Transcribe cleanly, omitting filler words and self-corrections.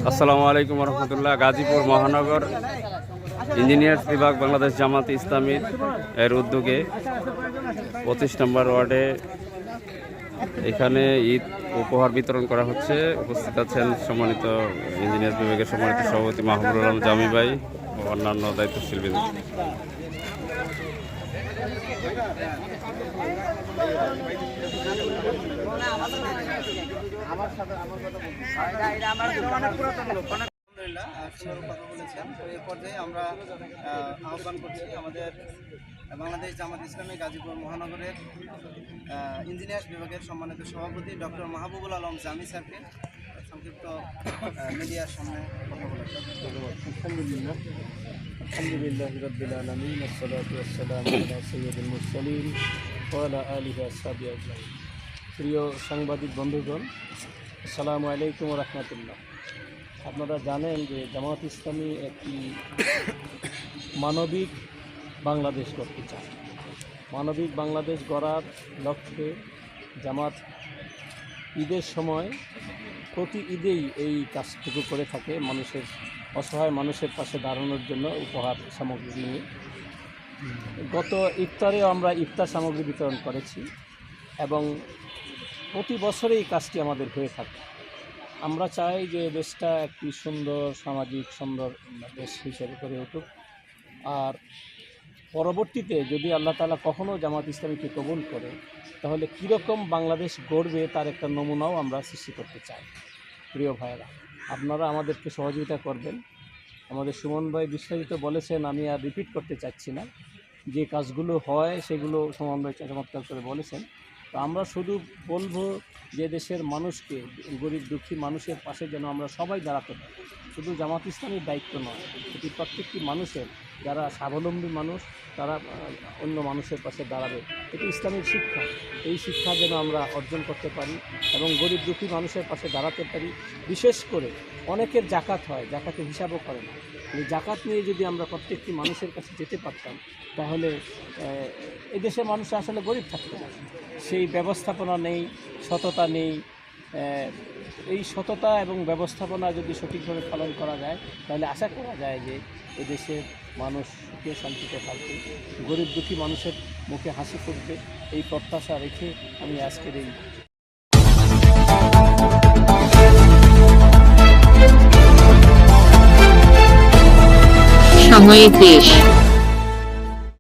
আসসালামু আলাইকুম রহমতুল্লাহ। গাজীপুর মহানগর ইঞ্জিনিয়ার্স বিভাগ বাংলাদেশ জামাত ইসলামী এর উদ্যোগে 25 নম্বর ওয়ার্ডে এখানে ঈদ উপহার বিতরণ করা হচ্ছে। উপস্থিত আছেন সম্মানিত ইঞ্জিনিয়ার্স বিভাগের সম্মানিত সভাপতি মাহবুবুল আলম জামি ভাই ও অন্যান্য দায়িত্বশীল বৃন্দ। এই পর্যায়ে আমরা আহ্বান করছি আমাদের বাংলাদেশ জামাত ইসলামী গাজীপুর মহানগরের ইঞ্জিনিয়ার্স বিভাগের সম্মানিত সভাপতি ডক্টর মাহবুবুল আলম জামি স্যারকে সংক্ষিপ্ত মিডিয়ার সামনে কথা বলার। আলহামদুলিল্লাহি রাব্বিল আলামিন ওয়াসসালাতু ওয়াসসালামু আলা সাইয়্যিদিল মুরসালিন ওয়া আলা আলিহি ওয়া সাহবিহি আজমাইন। প্রিয় সাংবাদিক বন্ধুগণ, আসসালামু আলাইকুম ওয়া রাহমাতুল্লাহ। আপনারা জানেন যে জামাত ইসলামী একটি মানবিক বাংলাদেশ গড়তে চায়। মানবিক বাংলাদেশ গড়ার লক্ষ্যে জামাত ঈদের সময় প্রতি ঈদেই এই কাজটুকু করে থাকে, মানুষের অসহায় মানুষের পাশে দাঁড়ানোর জন্য উপহার সামগ্রী নিয়ে। গত ইফতারেও আমরা ইফতার সামগ্রী বিতরণ করেছি এবং প্রতি বছরে এই কাজটি আমাদের হয়ে থাকে। আমরা চাই যে দেশটা একটি সুন্দর সামাজিক সুন্দর দেশ হিসেবে গড়ে উঠুক। আর পরবর্তীতে যদি আল্লাহ তাআলা কখনও জামাত ইসলামীকে কবুল করে, তাহলে কীরকম বাংলাদেশ গড়বে তার একটা নমুনাও আমরা সৃষ্টি করতে চাই। প্রিয় ভাইয়েরা, আপনারা আমাদেরকে সহযোগিতা করবেন। আমাদের সুমন ভাই বিস্তারিত বলেছেন, আমি আর রিপিট করতে চাচ্ছি না। যে কাজগুলো হয় সেগুলো সুমন ভাই চমৎকার করে বলেছেন। তো আমরা শুধু বলবো যে দেশের মানুষকে, গরিব দুঃখী মানুষের পাশে যেন আমরা সবাই দাঁড়াতে পারি। শুধু জামাত ইসলামীর দায়িত্ব নয়, এটি প্রত্যেকটি মানুষের, যারা স্বাবলম্বী মানুষ তারা অন্য মানুষের পাশে দাঁড়াবে। এটি ইসলামের শিক্ষা। এই শিক্ষা যেন আমরা অর্জন করতে পারি এবং গরিব দুঃখী মানুষের পাশে দাঁড়াতে পারি। বিশেষ করে অনেকের জাকাত হয়, জাকাতের হিসাবও করে না। এই জাকাত নিয়ে যদি আমরা প্রত্যেকটি মানুষের কাছে যেতে পারতাম, তাহলে এই দেশের মানুষ আসলে গরিব থাকতো না। সেই ব্যবস্থাপনা নেই, সততা নেই। এই সততা এবং ব্যবস্থাপনা যদি সঠিকভাবে পালন করা যায়, তাহলে আশা করা যায় যে এদেশের মানুষ সুখে শান্তিতে থাকবে, গরিব দুঃখী মানুষের মুখে হাসি ফুটবে। এই প্রত্যাশা রেখে আমি আজকের এই সময় দেশ।